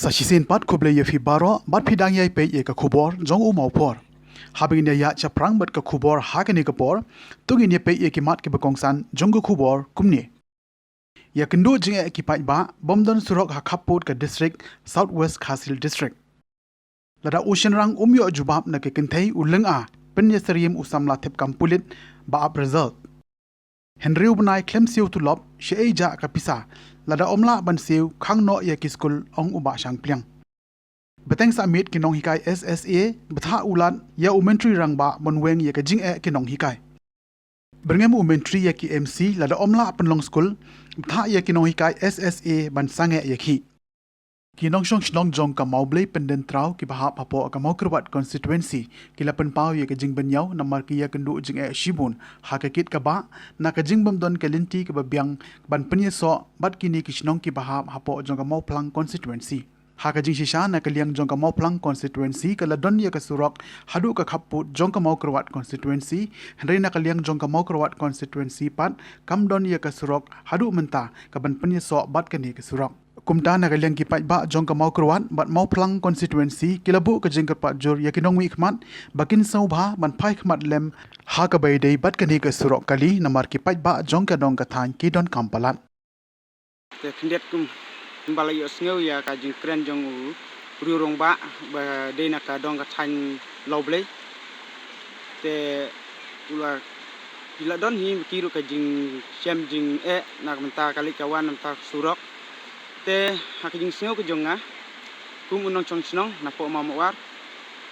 sa shisin pat khuble ye fi baro bat phidang ye pe ye ka khubor jong u mau por habing ne ya cha prang bat ka khubor ha ka ni ka por tugin ye pe ye ki mat ki bakong san jong ku khubor kumni ya kendo jing e ki pa ba bomdon surok ha khapot ka district southwest khasil district lada ocean rang umyo jubab na ke kinthei uleng a pen ye seriem usamla thep kampulit ba ap result Henry ubnai klem siu tu lop she eja ka pisa lada omla ban siu khang no ye ki school ong uba sang pliang beteng summit ki nong hikai SSA betha ulan ya umentri rangba monweng ye ka jing e ki nong hikai berngem umentri ye ki MC lada omla penlong school betha ye ki nong hikai SSA ban sange ye ki nong shong shnong jong ka mauble penden trau ki baha papo ka maukrwat constituency ki lapen pau ye ka jing benyau namar ki ya kendu jing e shibun ha ka kit ka ba na ka jing bam don ka linti ka babyang ban penye so bat ki ni ki shnong ki baha hapo jong ka mau plang constituency ha ka jing shisha na ka liang jong ka mau plang constituency ka ladon ye ka surok hadu ka khaput jong ka maukrwat constituency hendai na ka liang jong ka maukrwat constituency pat kam don ye ka surok hadu menta ka ban penye so bat ka ni ka surok kumta na kaliang kipat ba jong ka mau kruan bat mau plang constituency kilabu ka jing ka pa jor ya kinong wi khmat bakin saubha ban phai khmat lem ha ka bai dei bat ka ni ka surok kali namar kipat ba jong ka dong ka than ki don kampalat te khindet kum balai osngeu ya ka jing kren jong u rurong ba de na ka dong ka than loble te ula bila don hi kiru ka jing sem jing e na menta kali kawan menta surok te hakijing singau ke jonga kum unong chong chnong na po mamawar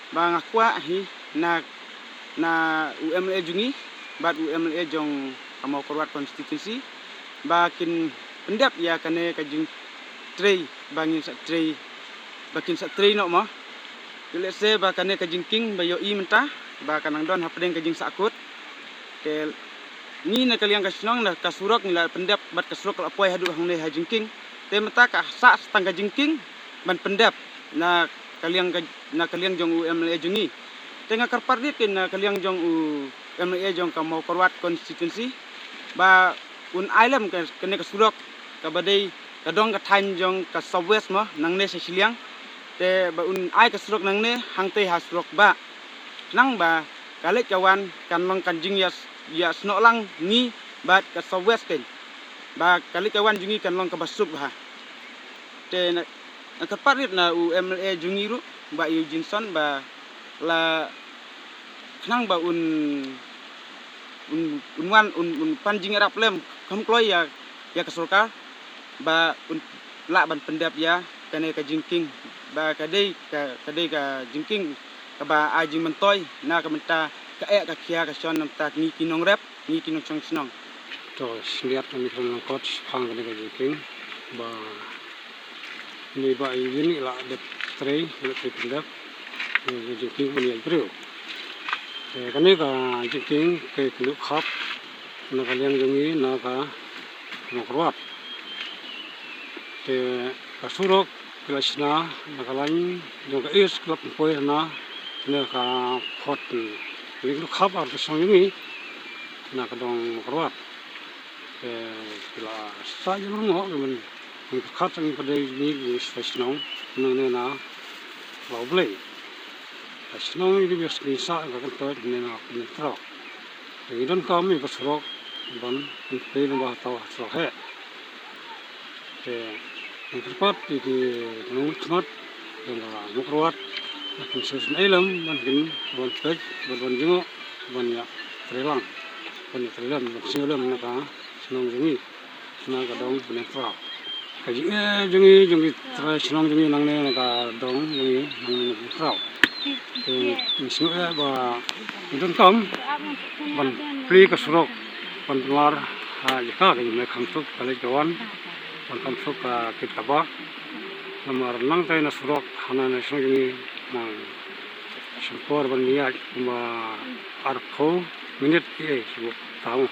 ba ngakwa hi na UMLA jungi bat UMLA jong kamau korwat constituency ba kin pendap ya kane kajing trei bangin sa trei bakin sa trei no mo let's say ba kane kajing king ba yo i menta ba kanang don hapdeng kajing sakut ke ni na kaliang kasnong na kasurok nila pendap bat kasurok la poi hadu hangne hajing king temata ka sa stang ka jingking ban pendap na kaliang jong UMLA jungi tenga karpardit na kaliang jong UMLA jong ka mau korwat constituency ba un island ka kene ka surok ka badai ka dong ka thain jong ka southwest mo nang ne sa siliang te ba un ai ka surok nang ne hangte ha surok ba nang ba kale kawan kan long kan jing ya sno lang ni bat ka southwest ken ba kali kawan jungi kan long ka basup ha te na kaparit na UMLA jungi ru ba Eugene ba la nang ba un panjing rap lem kam kloy ya ka sorkar ba un la ban pendap ya kane ka jingking ba kadai ka jingking ka ba ajing mentoy na ka menta ka ka kia ka son nam ta ni kinong rap ni kinong chong snong to lihat kami from coach phang ka ga jing ba ni ba ini la de trei le pendap ni jing ni bro kane ka jing ke lu khap na ka liang jungi na ka mokrwat te ka surok klasna na ka lain jong ka is klap poi na ka phot ni lu khap ar ka song ni na ka dong mokrwat kila sa yang ngo men khat ang pada ni special nang na lovely special ni bias ni sa ka to ni na ni tro ni don kam ni pasrok ban pe no ba taw so he te ni pat di no thmat na mukrwat kin sus elam ban kin bon pek bon jingo ban ya trelang ban siulam na ka senong jungi na ka dong bene fra ka jungi senong jungi nang ne ka dong jungi nang ne fra ni suya ba don kam ban pli ka surok ban lar ha lika ka me kham thuk kale jawan ban kham thuk ka kitaba namar nang tai na surok hana na senong jungi nang sampor ban niya ma arpho minute su tahu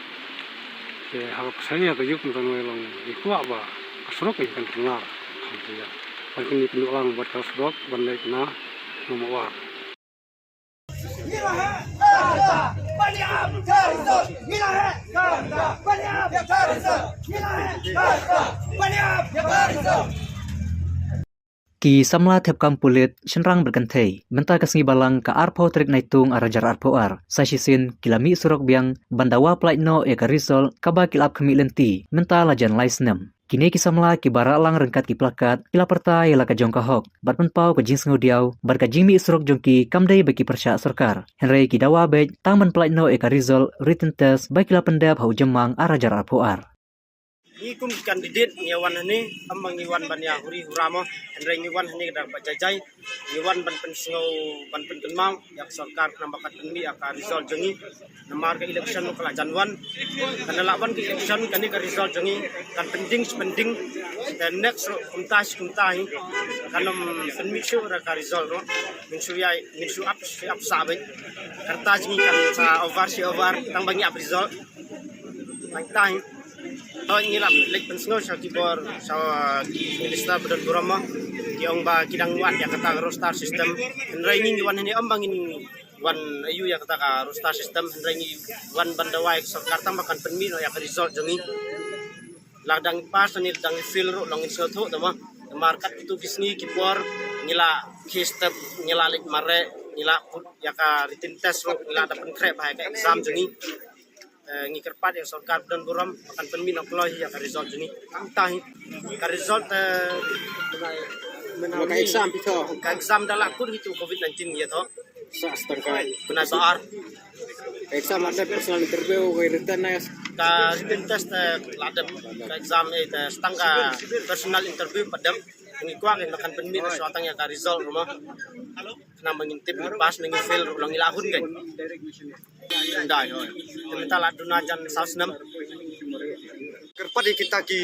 harap saya ke yuk nonton melong itu apa kasrok ikan kelar ya paling ini penulang buat kasrok bandai kena nomor Ki samla thep kam pulit shenrang berganthei benta kasngi balang ka arpo trik naitung arajar arpo ar sasisin kilami surok biang bandawa plaitno e ka risol kaba kilap kami lenti menta lajan laisnem kini ki samla ki bara lang rengkat ki plakat kila perta yela ka jongka hok bat penpau ka jings ngodiau bar ka jimi surok jongki kamdei bagi persya sarkar henrei ki dawa bej tang ban plaitno e ka risol written test bai kila pendap hau jemang arajar arpo ar Ikum kandidat nyawan hani ambang nyawan ban ya huri huramo andre nyawan hani dak bajajai nyawan ban pensngau ban penkenmau yak sarkar nambakat penmi aka result jengi namar ke election kala janwan kana lawan ke election kani ka result jengi kan pending dan next kumtai kanam penmi syu ka result ro minsu up sabe karta jengi kan sa over tang bangi up result tang ngilap lek pensno sa kibor sa minister bedan burama ki ong ba kidang wan ya kata roster system nraini wan ni ambangin wan ayu ya kata ka roster system nraini wan bandawai sarkar tambakan penmi ya ka result jengi ladang pas ni dang fil ro long insotho dama market itu kisni kibor ngila step ngila lek mare ngila ya ka written test ro ngila dapat krep ha ka exam jengi ngikerpat yang sarkar dan buram akan penmin aploy ya ka result ni tahi ka result Maka exam pito. ka exam dalakut itu covid-19 ya to Sa astangka. kuna soar Exam ada personal interview kay written na ka written test ladem ka exam stangka personal interview padam ngi kuang akan penmin suatang ya ka result rumah kena mengintip pas ngi fail ulang ilahun kan ndai oi minta laduna jan 6 kerpat kita ki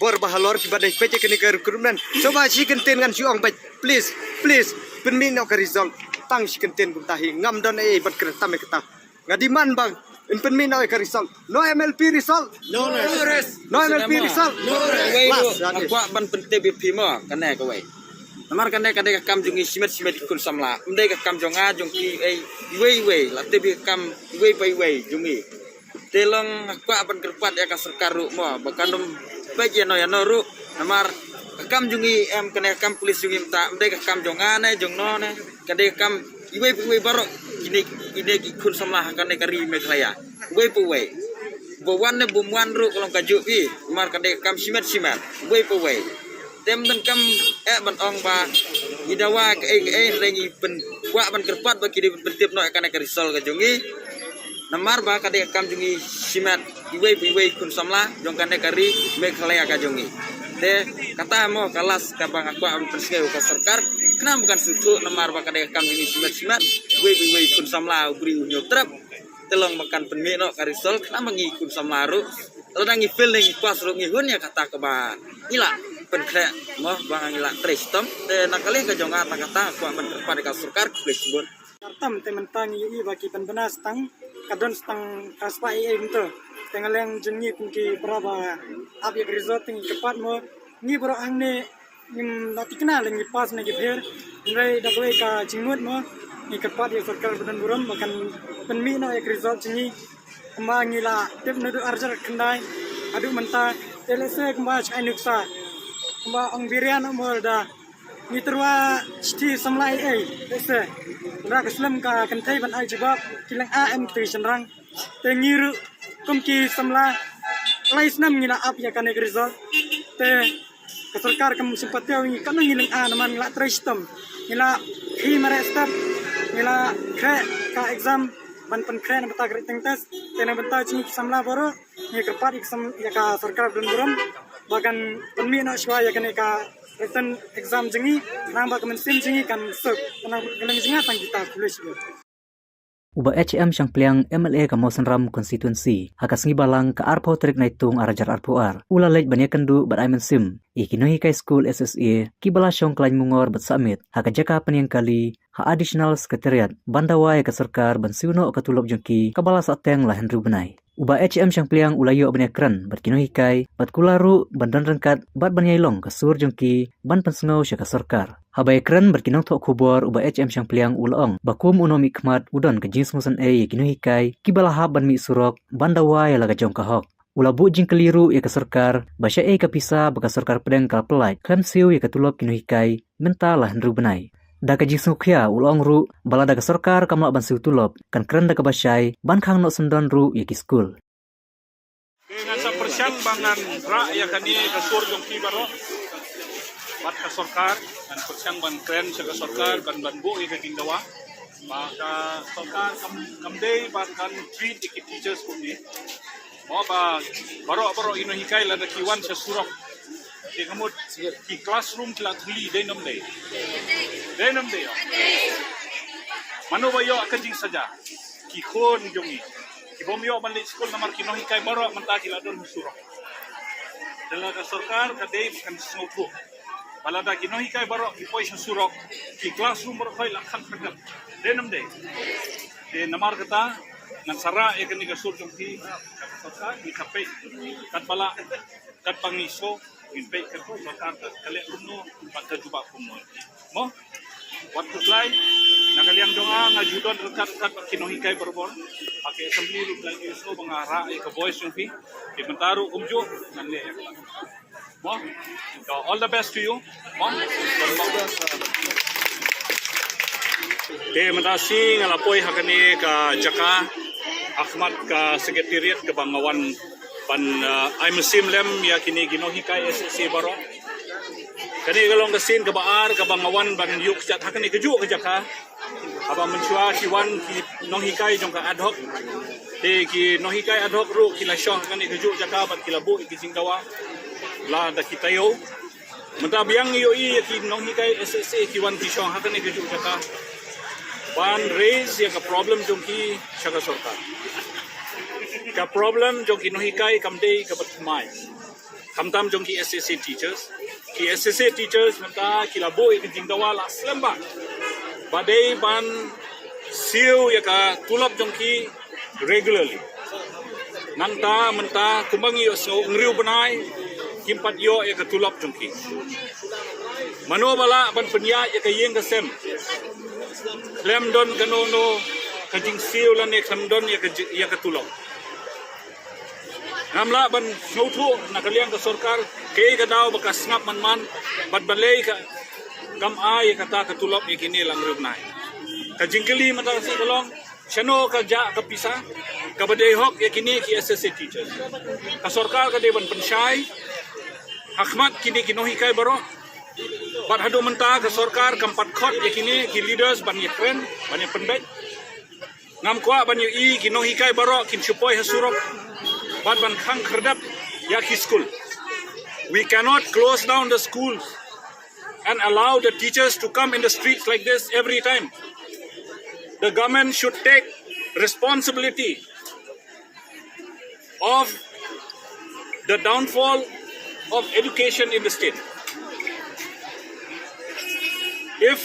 berbahalor ki badai pece kini ke recruitment coba si kenten kan si ong please penmin no ke result tang si kenten kum tahi ngam don bat kereta me kita ngadiman bang in penmin no ke result no MLP result no MLP result Aku ban pente BP mo kane ka wei. Namar kane ka kam jungi simet kun samla. Mdai ka kam jonga jongki wei la tebi kam wei jungi. Telong aku ban kerpat ya ka sarkaru mo bakandum baje no ya noru namar kam jungi em kane kam polis jungi ta mdai ka kam jonga ne jongno ne kade kam wei baro ini kun samla kane kari meklaya. Wei Bawan ne bumwan ru kalau kaju pi mar kade kam simet wei po wei tem dan kam ban ong ba idawa rengi pen wa ban kerpat bagi di pentip no akan risol kajungi namar ba kade kam jungi simet wei kun samla jong kane kari mekhalaya kajungi te kata mo kalas kabang aku am perskeu ka sarkar kena bukan sutu namar ba kade kam jungi simet wei kun samla beri unyo trap telong makan penmi no karisol kena mengikut samaru langi fil ngi pas ro ngi hun ya kata ke ba ila penkre mo bang ila tristom te nakali ka jonga kata ku man pada ka surkar kulisbun tartam tementang i baki penbenas tang kadon stang kaspa i into tengaleng jengi kunki berapa abi resort ngi cepat mo ngi bro angne nim lati kenal ngi pas ngi pher ngai dakwe ka jingmut mo ngi cepat ya sarkar bedan buram makan penmi no ek result jengi kema ngila tip nadu arjar kendai adu menta telese kema chai nuksa kema ong birian mo da niterwa sti samlai ese ra keslam ka kentai ban ai jawab kilang am station rang tengiru kumki samla laisnam ngila ap ya kan ek result te sarkar kem simpatya ngi kan ngilang naman la tristom ngila hi mare step ngila ka exam ban penkren beta written test tena beta cini samla boro ni kerpat exam ya ka sarkar dan buram bahkan penmi na shwa ya kan ka written exam jengi namba kemen sim jengi kan sok kana kelang jengi tang kita kulis Uba HM siyang pliang MLA ka Mausanram constituency hakas ngi balang ka arpo trik naitung arajar arpo ar ula lej banyakandu bat aiman sim ikinohi kai school SSA kibala syong klain mungor bat summit haka jaka paniang kali ha additional secretariat bandawai ka sarkar ban siuno ka tulok jengki kabala sateng la Henry Benai Uba HM siyang pliang ulayo banyakran bat kinohi kai bat kularu bandan rengkat bat banyailong ka sur jengki ban pensngo sya ka sarkar Habai keren berkinong tok kubor uba HM siyang pliang ulaong bakum unom ikmat udon ke jins musan kinuhi kai kibala ban mi surok bandawai laga jong kahok Ula bu jing keliru ia ke sarkar, basya ka pisa baka sarkar pedang kal pelai, klem siu ia ke tulop kinuhikai, mentalah nru benai. Daga jing sukya ulong ru, bala daga sarkar kamla ban siu tulop, kan keren daga basyai, ban kang no sendon ru ia ki skul. Dengan sa persyang bangan ra ya kani kasur jong ki baro. Bat ka sarkar, kan persyang ban keren sa ka sarkar, kan ban bu ia king dawa. Maka sarkar kamdei ban kan treat iki teachers kumni. Mo ba baro ino hikai la kiwan sa surok. Di kamut ki classroom kila tuli day nam day. Day nam day. Mano ba yo akajing saja. Ki khon jongi. Ki bom yo ban school namar kino hikai baro manta kila don surok. Dala ka sarkar ka day kan snotu. Balada kino hikai baro ki poi sa surok. Ki classroom baro khoi la khang khagap. Day nam day. De namar kata ngan sara e kani ka sur jong ki sarkar ni kape kat bala kat pangiso in pe kat sarkar kale umno pagka juba kumo mo waktu klay nakaliang donga nga judon kat kinohikai berbor pakai assembly room lagi so mangara e ka voice jong ki mentaro kumjo nanle mo so all the best to you mo mentasi ngalapoi hakani ka jaka Ahmad ka sekretariat ke bangawan pan I'm sim lem ya kini ginohi kai SSC baro kani galong kasin ke baar ke bangawan ban yuk jat hakani keju ke jaka aba menchua kiwan ki nohi kai jong ka ad hoc de ki nohi kai ad hoc ru kila shoh kani keju jaka bat kila bu ki singdawa la da kitayo menta biang yo i ki nohi kai SSC kiwan ki shoh hakani keju jaka ban raise ya ka problem jong ki shaka sarkar ka problem jong ki nohikai kamdei ka batmai kamtam jong ki SSC teachers menta kilabo ik jingdawa la slemba badai ban siu ya ka tulap jong ki regularly nangta menta kumbangi yo so ngriu benai kimpat yo ya ka tulap jong ki manobala ban penya ya ka yeng ka sem lem don kanono kajing siu lan ek don ya ka tulap ngamla ban snotu nakaliang ka sarkar kay ka daw baka snap man bat balay ka kam ay kata ka tulap ikini lang rubnay kajing kili mata si kalong shano ka ja ka pisa ka badai hok ikini ki SSC teachers ka sarkar ka deban pensyai Ahmad kini kinohi kay baro bat hadu menta ka sarkar kampat khot ikini ki leaders ban yekren ban penbet ngam kwa ban yu kinohi kay baro kin chupoy hasurok bat ban khang khardap ya ki school we cannot close down the schools and allow the teachers to come in the streets like this every time the government should take responsibility of the downfall of education in the state if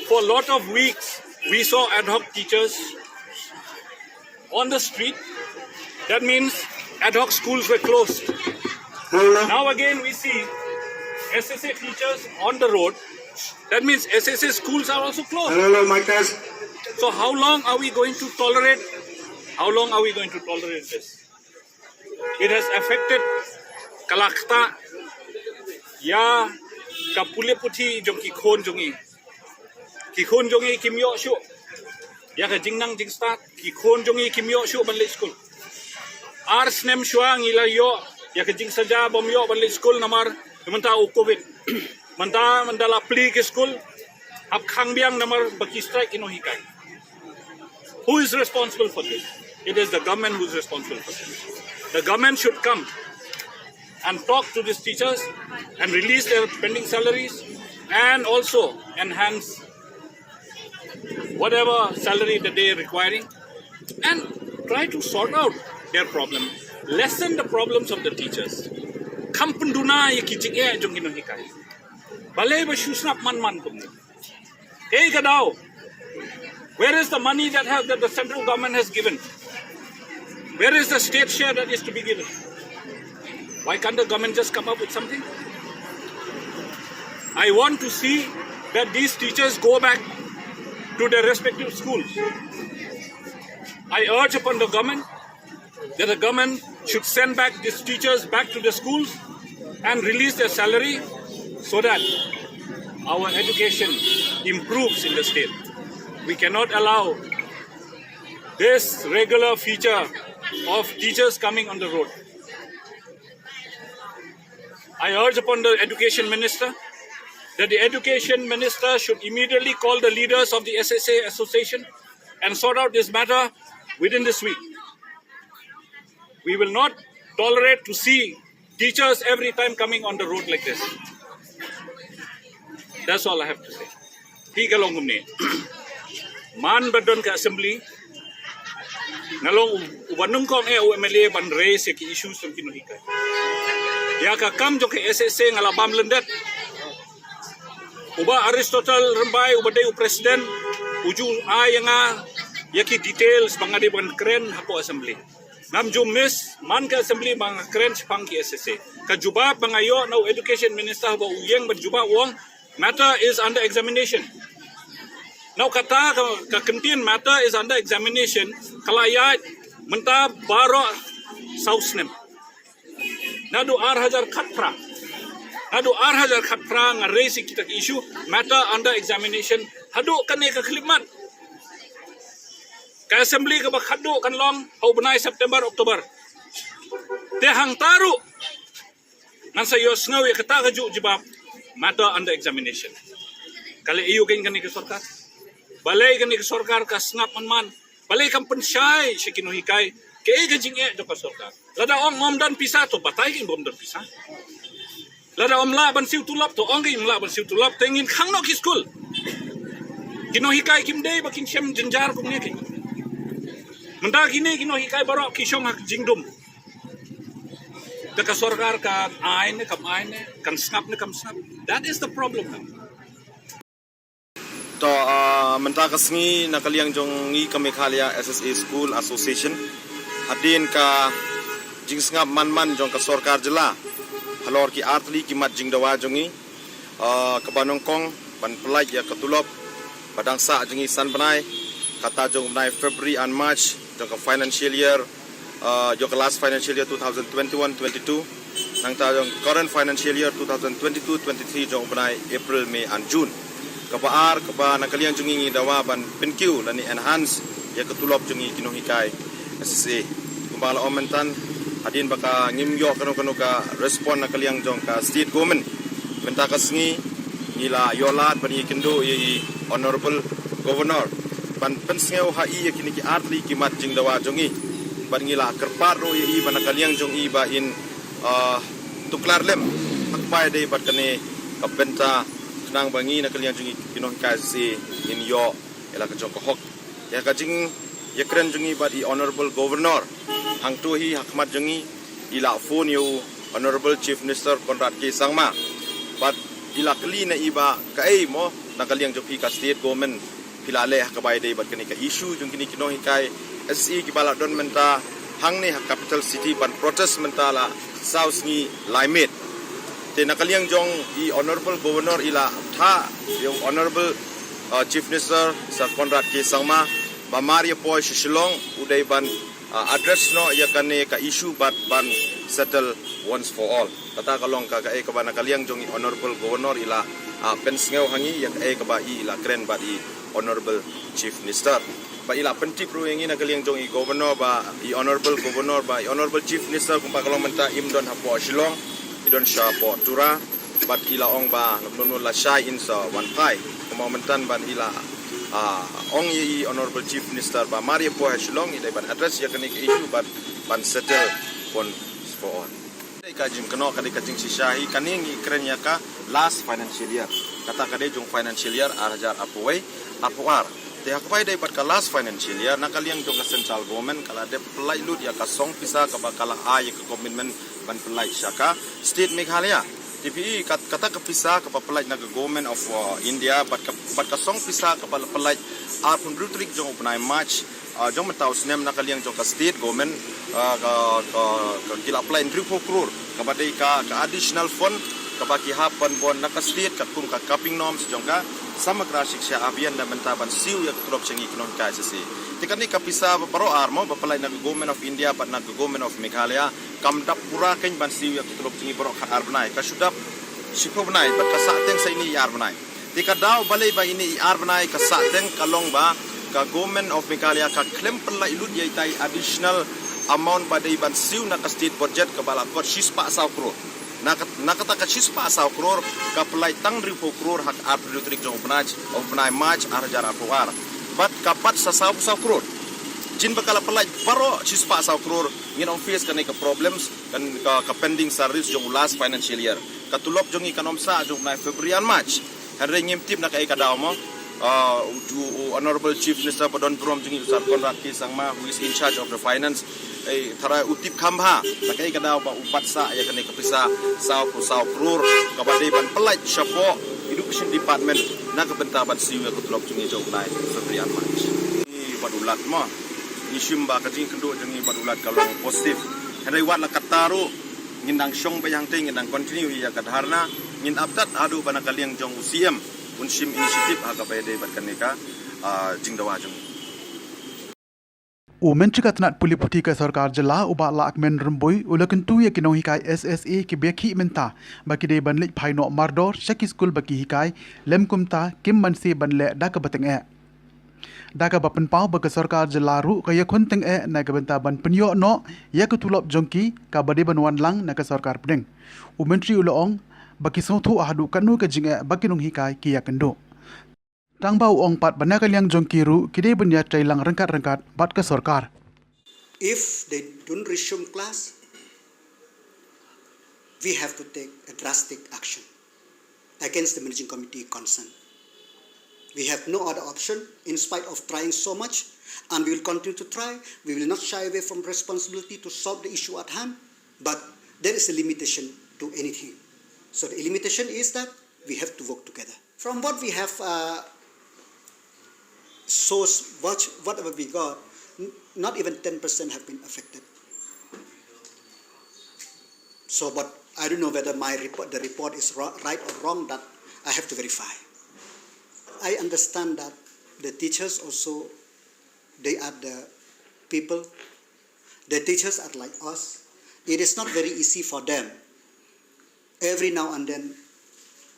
for a lot of weeks we saw ad hoc teachers on the street. That means ad hoc schools were closed. Now again we see SSA teachers on the road. That means SSA schools are also closed. So how long are we going to tolerate? How long are we going to tolerate this? It has affected kalakta ya kapule puthi jong ki khon jongi kimyo shu ya ka jingnang jingsta ki khon jongi kimyo shu ban le school ar snem shua ngila yo ya ka jing saja bom yo ban le school namar menta u covid menta mandala pli ke school ab khang biang namar baki strike ino hikai who is responsible for this it is the government who is responsible for this the government should come and talk to these teachers and release their pending salaries and also enhance whatever salary that they are requiring and try to sort out their problem, lessen the problems of the teachers. Kampunduna yikijige jongino hikai. Balay ba shusnap man kumni. Hey Gadao, where is the money that the central government has given? Where is the state share that is to be given? Why can't the government just come up with something? I want to see that these teachers go back to their respective schools. I urge upon the government that the government should send back these teachers back to the schools and release their salary so that our education improves in the state. We cannot allow this regular feature of teachers coming on the road. I urge upon the Education Minister that the Education Minister should immediately call the leaders of the SSA Association and sort out this matter within this week. We will not tolerate to see teachers every time coming on the road like this. That's all I have to say. Tiga long umne. Man badon ke assembly. Nalong ubanung kong UMLA ban raise ki issues ng kinuhikai. Ya ka kam jo ke SSA ngalabam lendet. Uba Aristotle Rembai uba day president uju ayanga yaki details bangade ban kren hapo assembly. Nam jo miss man ka assembly bang kren pang ki SSA. Ka juba bangayo na education minister ba uyeng ban juba wong matter is under examination. Now kata ka kentin matter is under examination kalayat menta baro sausnem. Nadu arhajar khatpra. Nadu arhajar khatpra nga raise kita issue matter under examination. Hadu kane ka klimat. Ka assembly ka bakhadu kan long hau benai September Oktober. Te hang taru. Nan sa yos ngawi kata ka ju jibab matter under examination. Kali iyo kain kani ka sarkar. Balay kani ka sarkar ka snap man. Balay kan pensyai sikinuhikai. Kaya ka jing'e do ka sarkar. Lada om dan pisa to batay kin bom dan pisa. Lada om la ban siu tulap to ong kin la ban siu tulap tengin khang no ki school. Kinuhikai kim day bakin syam jenjar kum ne kin. Menda kini kinuhikai barok kisyong hak jingdum. Ka sarkar ka ain kan snap ne kam snap. That is the problem. To mentaka sngi nakaliang jong ngi kamekhalia SSA School Association hadin ka jing sngap man jong ka sarkar jela halor ki artli ki mat jing dawa jongi ka banongkong ban pelai ya katulop padang sa jongi san banai kata jong banai February and March jong ka financial year jong ka last financial year 2021-22 nang ta jong current financial year 2022-23 jong banai April, May and June kabaar kaba nakaliang jungi dawa ban penkiu lani enhance ya ketulop jungi kinuhikai SSA kumbala omentan hadin baka ngimyo kanu ka respon nakaliang jong ka state government mentaka sngi ngila yolat bani kendo i honorable governor ban pensngeu hai kini ki artli kimat jing dawa jongi ban ngila kerpar ro i ban nakaliang jong i ba in tuklar lem hakpai dei bat kane kapenta nang bangi na kalian jungi kinuhikai si in yo ela ka jong ko hok ya ka jing ya kren jungi ba di honorable governor hang tu hi hakmat jungi ila phone yo honorable chief minister Conrad K Sangma but ila kli na iba ka mo na kaliang jopi ka state government pilale hakabai dei bat kani ka issue jung kini kinuhikai SE ki bala don menta hang ne capital city ban protest menta la south ni limit te nakaliang jong i honorable governor ila tha yung honorable chief minister Sir Conrad K Sangma ba Maria Poy Shillong uday ban address no ya kane ka issue but ban settle once for all kata kalong ka ka ba nakaliang jong i honorable governor ila pensngeu hangi ya ka ba i ila kren ba i honorable chief minister ba ila penti pro yang nakaliang jong i governor ba i honorable governor ba i honorable chief minister kumpa kalong menta imdon hapo Shillong idon sha po tura bat ila ong ba nunu la shai in sa one pai momentan ban ila ong yi honorable chief minister ba Maria Po Shillong ida ban address ya kani issue ban settle on for all dai ka jim kano ka jing si shahi kaning i kren ya ka last financial year kata ka dai jong financial year arjar apuai apuar te hakpai dai pat ka last financial year nakaliang jong ka central government kala de pelai lut ya ka song pisa ka bakala ya ka commitment ban pelai syaka state Meghalaya TPE kata ka pisa ka pelai na government of India bat ka song pisa ka pelai apun rutrik jong upnai March jong mataus nem nakaliang jong ka state government ka kila apply 3 crore ka badai ka additional fund ka baki hapan bon na ka state ka kum ka capping norms jong ka samagra shiksha abhiyan na mentaban siu ya trop chengi kinon ka sisi Tika ni kapisa baro armo bapalai na government of India pat na government of Meghalaya kamdap pura ken ban siu yak tulok tingi baro khat arbnai ka sudap sikho banai pat ka sateng sa ini yar banai. Tika daw balai ba ini yar banai ka sateng kalong ba ka government of Meghalaya ka claim pelai ilut yaitai additional amount pada ban siu na ka state budget ka bala kot sispa saw crore. Nakata ka sispa saw crore ka pelai tang 3 crore hak arbitrik jong penai match arjar arpuar. Bat kapat sa saw crore. Jin bakala pelai baro sispa saw crore ngin office kan ka problems kan ka pending service jong last financial year. Katulop jong ikanom sa jong na February March. Hari ngimtip na kay kadaw mo Honorable Chief Minister Padon Brom jong Sar Konrad K Sangma who is in charge of the finance thara utip khamha na kay kadaw ba upat sa ya kan kapisa saw crore kabadai ban pelai syapo education department na kabentaban siwa katulop jong na February March. Ni badulat mo isum ba kajing kendo jong badulat kalong positif. Hari wat na kataru ngindang syong bayang ting ngindang continue ya kadharna ngin update adu bana kaliang jong UCM unsim inisiatif aga payde bat kanika jingdawa jong Menteri Katanat Puli Puti ka Sarkar Jala uba la akmen remboi ulakan tu ya kinong hikai SSA ki bekhi menta baki de banlik phaino mardor shaki school baki hikai lemkumta kim mansi banle da ka bateng e da ka bapen pau baka Sarkar Jala ru ka ya khonteng e na ka benta ban penyo no ya ka tulop jongki ka bade banwan lang na ka Sarkar pedeng Menteri ulong baki sothu ahadu kanu ka jinge baki nong hikai ki ya kendo Tang bau ong pat banyak yang jongkiru kide benya trailang rengkat bat ke Sarkar. If they don't resume class, we have to take a drastic action against the managing committee concerned. We have no other option in spite of trying so much, and we will continue to try. We will not shy away from responsibility to solve the issue at hand, but there is a limitation to anything. So the limitation is that we have to work together. From what we have source, whatever we got, not even 10% have been affected. So, but I don't know whether the report is right or wrong, that I have to verify. I understand that the teachers also, they are the people. The teachers are like us. It is not very easy for them. Every now and then,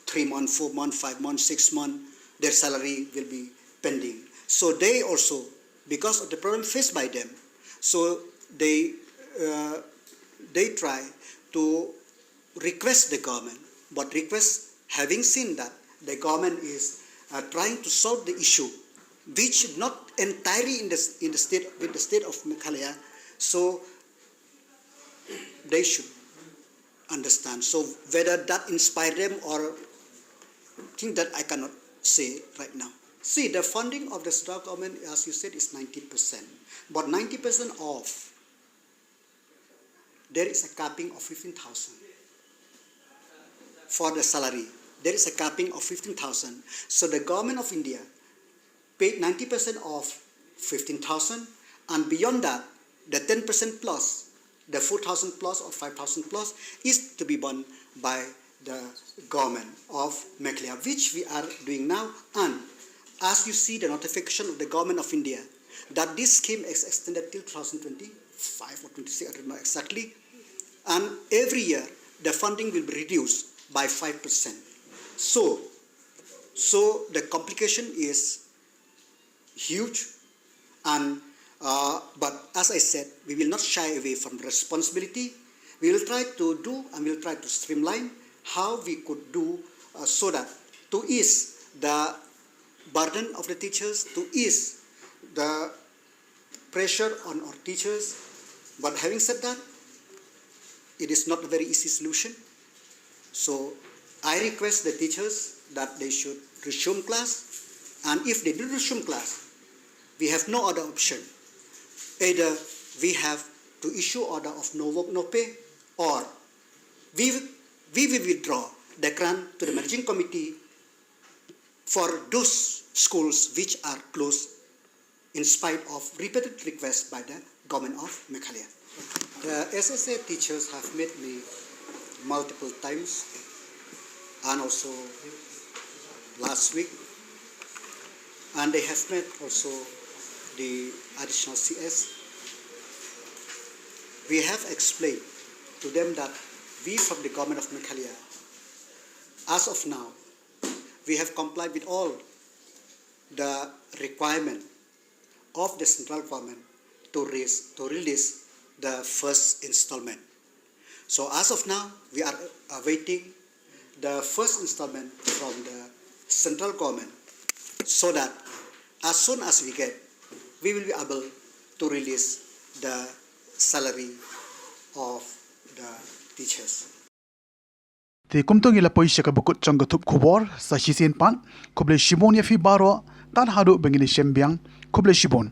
3 months, 4 months, 5 months, 6 months, their salary will be pending. So they also, because of the problem faced by them, so they try to request the government. But having seen that the government is trying to solve the issue, which not entirely in the state of Meghalaya, so they should understand. So whether that inspire them or think that I cannot say right now. See, the funding of the central government, as you said, is 90%. But 90% off, there is a capping of 15,000 for the salary. There is a capping of 15,000. So the government of India paid 90% of 15,000, and beyond that, the 10% plus, the 4,000 plus or 5,000 plus, is to be borne by the government of Meghalaya, which we are doing now. And as you see the notification of the government of India, that this scheme is extended till 2025 or 26, I don't know exactly. And every year, the funding will be reduced by 5%. So the complication is huge. And but as I said, we will not shy away from responsibility. We will try to do and we will try to streamline how we could do so that to ease the burden of the teachers, to ease the pressure on our teachers. But having said that, it is not a very easy solution. So I request the teachers that they should resume class, and if they do resume class, we have no other option. Either we have to issue order of no work, no pay, or we will withdraw the grant to the managing committee for those schools which are closed in spite of repeated requests by the government of Meghalaya. The SSA teachers have met me multiple times, and also last week, and they have met also the additional CS, we have explained to them that we from the government of Meghalaya, as of now, we have complied with all the requirement of the central government to release the first installment. So as of now, we are awaiting the first installment from the central government, so that as soon as we get, we will be able to release the salary of the teachers. Ti kumtong ila poisya ka bukut chong gatup kubor sa sisien pan kuble shibon ya fi baro tan hadu bengini shembiang kuble shibon.